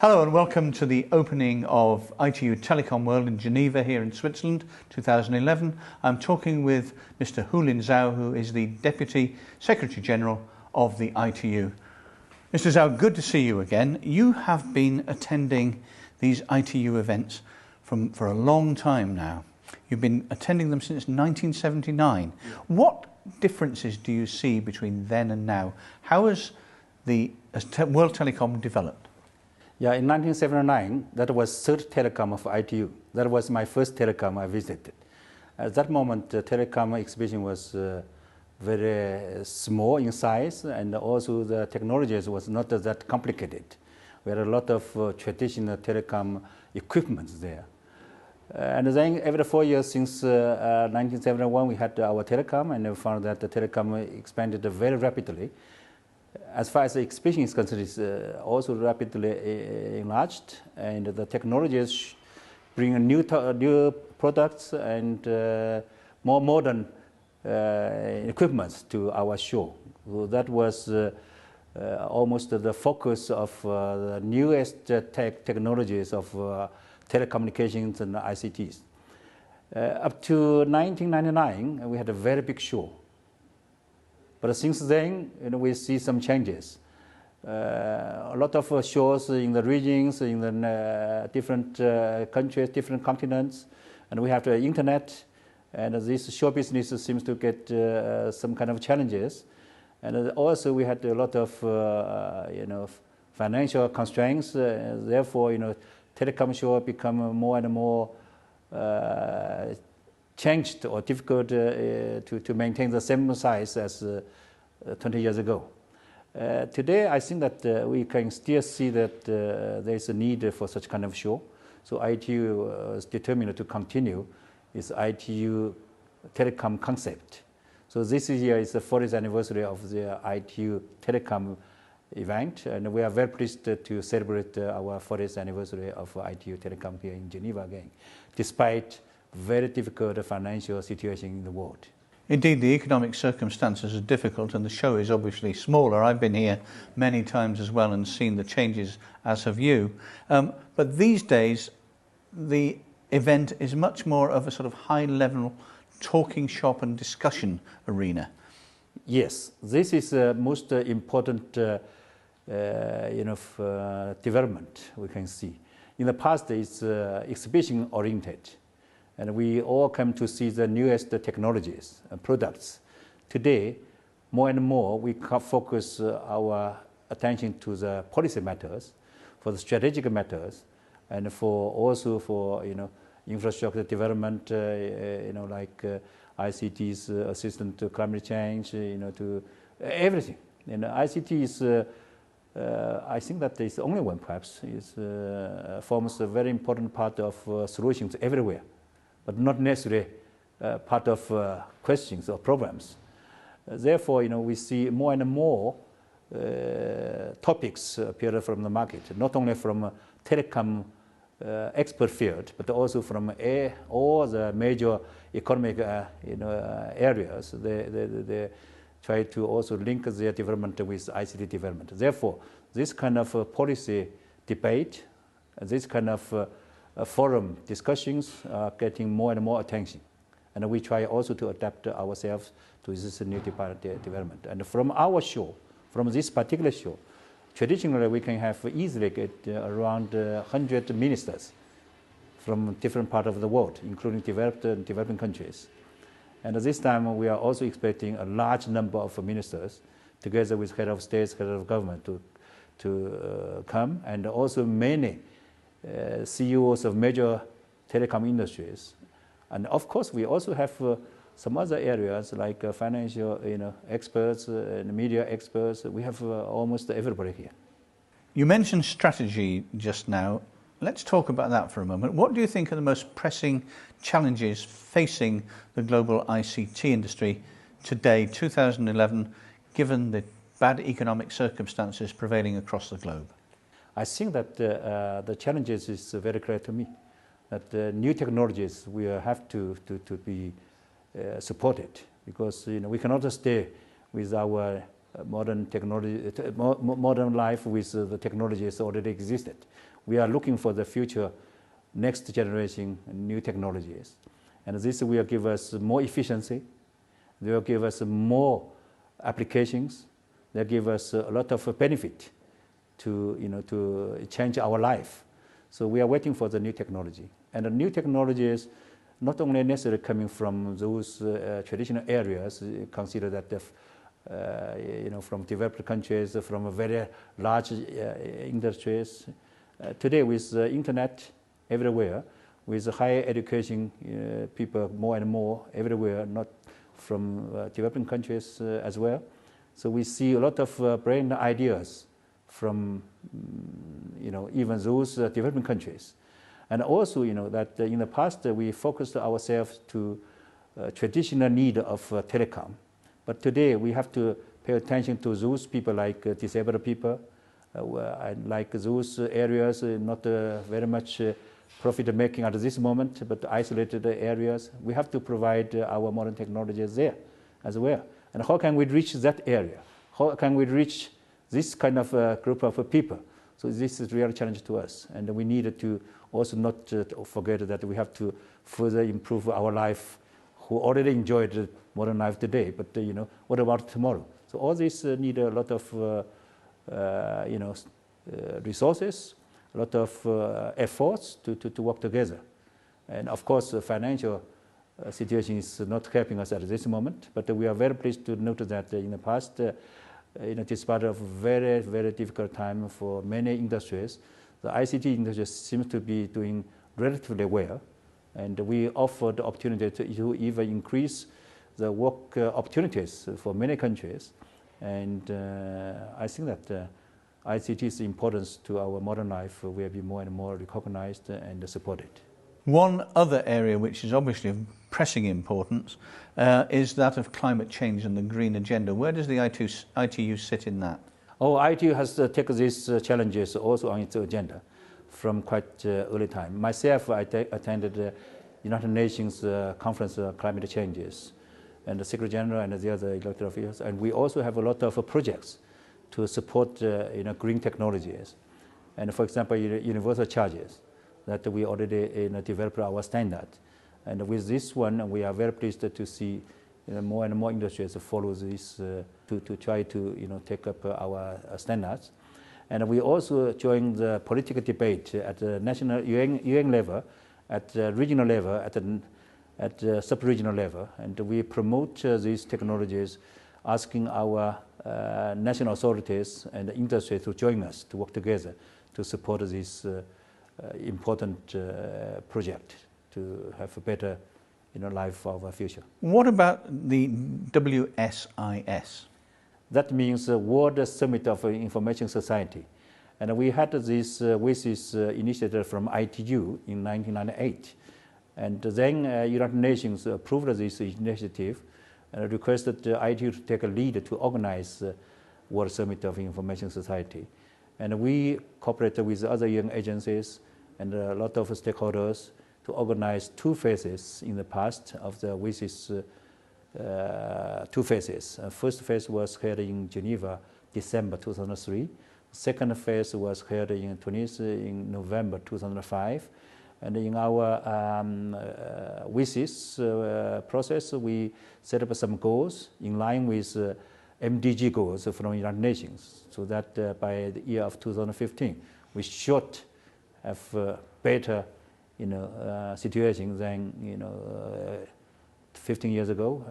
Hello and welcome to the opening of ITU Telecom World in Geneva here in Switzerland 2011. I'm talking with Mr. Houlin Zhao, who is the Deputy Secretary General of the ITU. Mr. Zhao, good to see you again. You have been attending these ITU events for a long time now. You've been attending them since 1979. What differences do you see between then and now? How has the World Telecom developed? Yeah, in 1979, that was third telecom of ITU. That was my first telecom I visited. At that moment, the telecom exhibition was very small in size, and also the technologies was not that complicated. We had a lot of traditional telecom equipment there. And then every 4 years since 1971, we had our telecom, and we found that the telecom expanded very rapidly. As far as the exhibition is concerned, it's also rapidly enlarged, and the technologies bring new products and more modern equipment to our show. So that was almost the focus of the newest technologies of telecommunications and ICTs. Up to 1999, we had a very big show. But since then, we see some changes. A lot of shows in the regions, in the different countries, different continents, and we have the internet. And this show business seems to get some kind of challenges. And also, we had a lot of financial constraints. Therefore, telecom show become more and more changed or difficult to maintain the same size as 20 years ago. Today, I think that we can still see that there is a need for such kind of show. So ITU is determined to continue its ITU telecom concept. So this year is the 40th anniversary of the ITU telecom event, and we are very pleased to celebrate our 40th anniversary of ITU telecom here in Geneva again, despite very difficult financial situation in the world. Indeed, the economic circumstances are difficult and the show is obviously smaller. I've been here many times as well and seen the changes, as have you. But these days, the event is much more of a sort of high-level talking shop and discussion arena. Yes, this is the most important development we can see. In the past, it's exhibition-oriented. And we all come to see the newest technologies and products. Today, more and more, we focus our attention to the policy matters, for the strategic matters, and also for infrastructure development, like ICT's assistance to climate change, to everything. And ICT is, I think that is the only one, perhaps, forms a very important part of solutions everywhere, but not necessarily part of questions or problems. Therefore, we see more and more topics appear from the market, not only from telecom expert field, but also from all the major economic areas. They try to also link their development with ICT development. Therefore, this kind of policy debate, this kind of forum discussions are getting more and more attention. And we try also to adapt ourselves to this new development. And from our show, from this particular show, traditionally we can have easily get around 100 ministers from different parts of the world, including developed and developing countries. And this time we are also expecting a large number of ministers, together with head of states, head of government, to come, and also many CEOs of major telecom industries. And of course, we also have some other areas like financial experts and media experts. We have almost everybody here. You mentioned strategy just now. Let's talk about that for a moment. What do you think are the most pressing challenges facing the global ICT industry today, 2011, given the bad economic circumstances prevailing across the globe? I think that the challenges is very clear to me, that the new technologies will have to be supported, because we cannot stay with our modern technology, modern life with the technologies already existed. we are looking for the future, next generation new technologies. And this will give us more efficiency, they will give us more applications, they give us a lot of benefit to change our life. So we are waiting for the new technology. And the new technologies not only necessarily coming from those traditional areas, consider that from developed countries, from very large industries. Today with internet everywhere, with higher education, people more and more everywhere, not from developing countries as well. So we see a lot of brilliant ideas from even those developing countries. And also that in the past we focused ourselves to traditional need of telecom. But today we have to pay attention to those people like disabled people, like those areas not very much profit making at this moment, but isolated areas. We have to provide our modern technologies there as well. And how can we reach that area? How can we reach this kind of group of people? So this is a real challenge to us, and we need to also not forget that we have to further improve our life, who already enjoyed modern life today, but what about tomorrow? So all this need a lot of resources, a lot of efforts to work together. And of course, the financial situation is not helping us at this moment, but we are very pleased to note that in the past, despite of very, very difficult time for many industries, the ICT industry seems to be doing relatively well. And we offer the opportunity to even increase the work opportunities for many countries. And I think that ICT's importance to our modern life will be more and more recognized and supported. One other area which is obviously of pressing importance is that of climate change and the green agenda. Where does the ITU sit in that? Oh, ITU has taken these challenges also on its agenda from quite early time. Myself, I attended the United Nations Conference on Climate Changes, and the Secretary General and the other elected officials. And we also have a lot of projects to support green technologies. And for example, universal charges that we already developed our standard. And with this one, we are very pleased to see more and more industries follow this to try to take up our standards. And we also join the political debate at the national UN level, at regional level, at sub-regional level. And we promote these technologies, asking our national authorities and the industry to join us, to work together to support this important project to have a better life for our future. What about the WSIS? That means World Summit of Information Society. And we had this WSIS initiative from ITU in 1998. And then United Nations approved this initiative and requested ITU to take a lead to organize World Summit of Information Society. And we cooperated with other UN agencies and a lot of stakeholders to organize two phases in the past of the WSIS two phases. First phase was held in Geneva, December 2003. Second phase was held in Tunis in November 2005. And in our WSIS process, we set up some goals in line with MDG goals from the United Nations, so that by the year of 2015, we should have better situation than 15 years ago.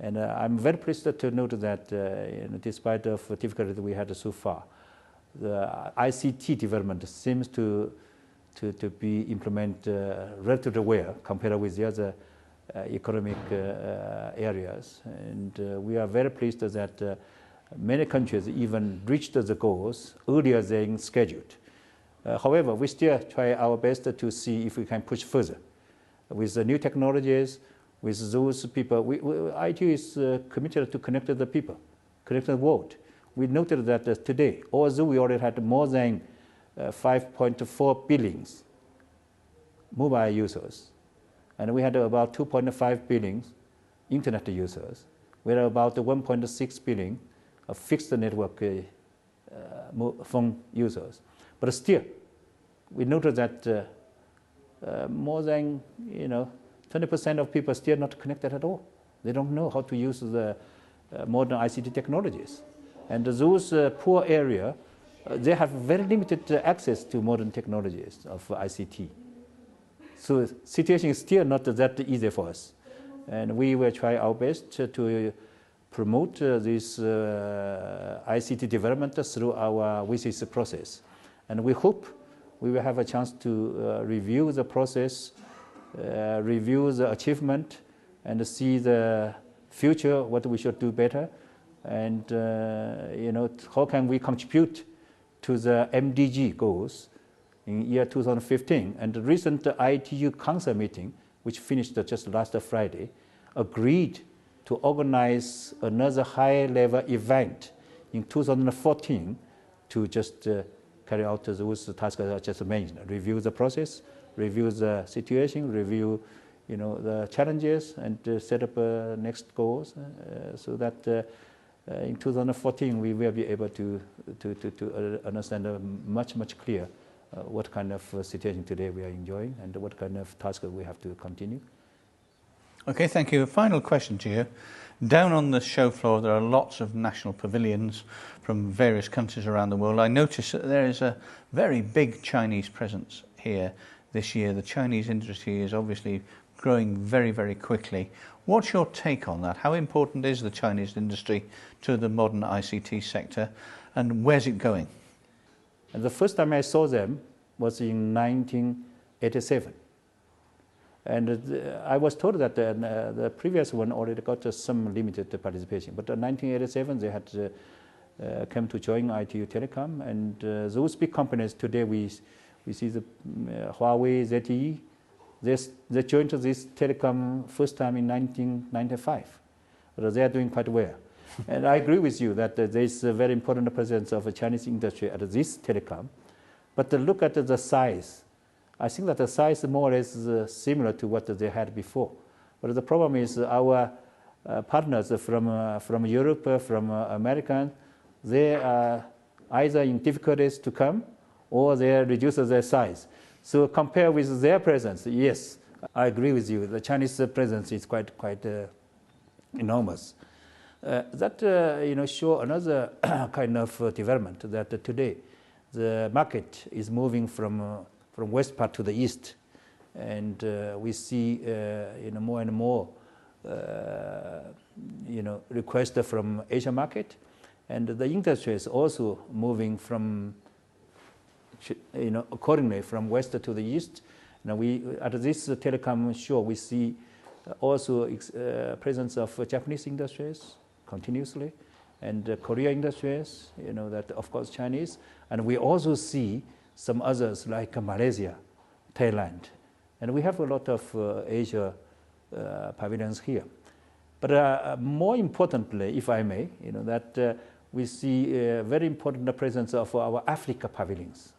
And I'm very pleased to note that despite of difficulties we had so far, the ICT development seems to be implemented relatively well compared with the other economic areas. And we are very pleased that many countries even reached the goals earlier than scheduled. However, we still try our best to see if we can push further. With the new technologies, with those people, ITU is committed to connect the people, connect the world. We noted that today, although we already had more than 5.4 billion mobile users, and we had about 2.5 billion internet users, we had about 1.6 billion fixed network phone users. But still, we noted that more than 20% of people are still not connected at all. They don't know how to use the modern ICT technologies. And those poor areas, they have very limited access to modern technologies of ICT. So the situation is still not that easy for us. And we will try our best to promote this ICT development through our WISIS process. And we hope we will have a chance to review the process, review the achievement, and see the future, what we should do better, and how can we contribute to the MDG goals in year 2015. And the recent ITU Council meeting, which finished just last Friday, agreed to organize another high-level event in 2014 to just carry out those tasks I just mentioned, review the process, review the situation, review the challenges, and set up next goals so that in 2014 we will be able to understand much clearer what kind of situation today we are enjoying and what kind of tasks we have to continue. Okay, thank you. A final question to you. Down on the show floor there are lots of national pavilions from various countries around the world. I notice that there is a very big Chinese presence here this year. The Chinese industry is obviously growing very quickly. What's your take on that? How important is the Chinese industry to the modern ICT sector, and where's it going? And the first time I saw them was in 1987. And I was told that the previous one already got some limited participation. But in 1987, they had come to join ITU Telecom. And those big companies today, we see the Huawei, ZTE, they joined this telecom first time in 1995. But they are doing quite well. And I agree with you that there is a very important presence of a Chinese industry at this telecom. But look at the size. I think that the size is more or less similar to what they had before. But the problem is our partners from Europe, from America, they are either in difficulties to come or they reduce their size. So compare with their presence, yes, I agree with you. The Chinese presence is quite enormous. That show another kind of development that today the market is moving from west part to the east, and we see more and more requests from Asia market, and the industry is also moving from accordingly from west to the east. Now we at this telecom show we see also presence of Japanese industries continuously, and Korea industries, that of course Chinese, and we also see some others like Malaysia, Thailand, and we have a lot of Asia pavilions here. But more importantly, if I may, that we see a very important presence of our Africa pavilions.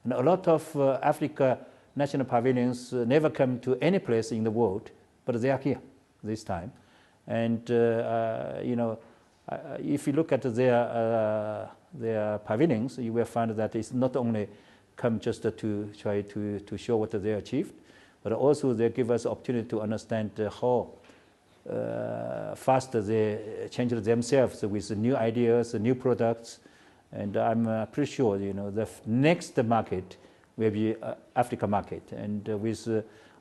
And a lot of Africa national pavilions never come to any place in the world, but they are here this time. And if you look at their pavilions, you will find that it's not only come just to try to show what they achieved, but also they give us opportunity to understand how fast they change themselves with new ideas, new products. And I'm pretty sure, the next market will be Africa market. And with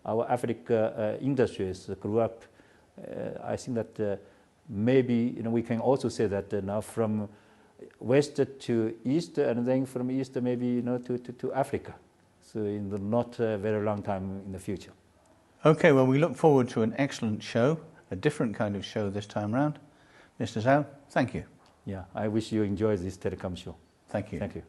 our Africa industries grew up, I think that maybe we can also say that now from west to east, and then from east maybe to Africa. So in the not very long time in the future. Okay, well we look forward to an excellent show, a different kind of show this time round. Mr. Zhao, thank you. Yeah, I wish you enjoy this telecom show. Thank you. Thank you.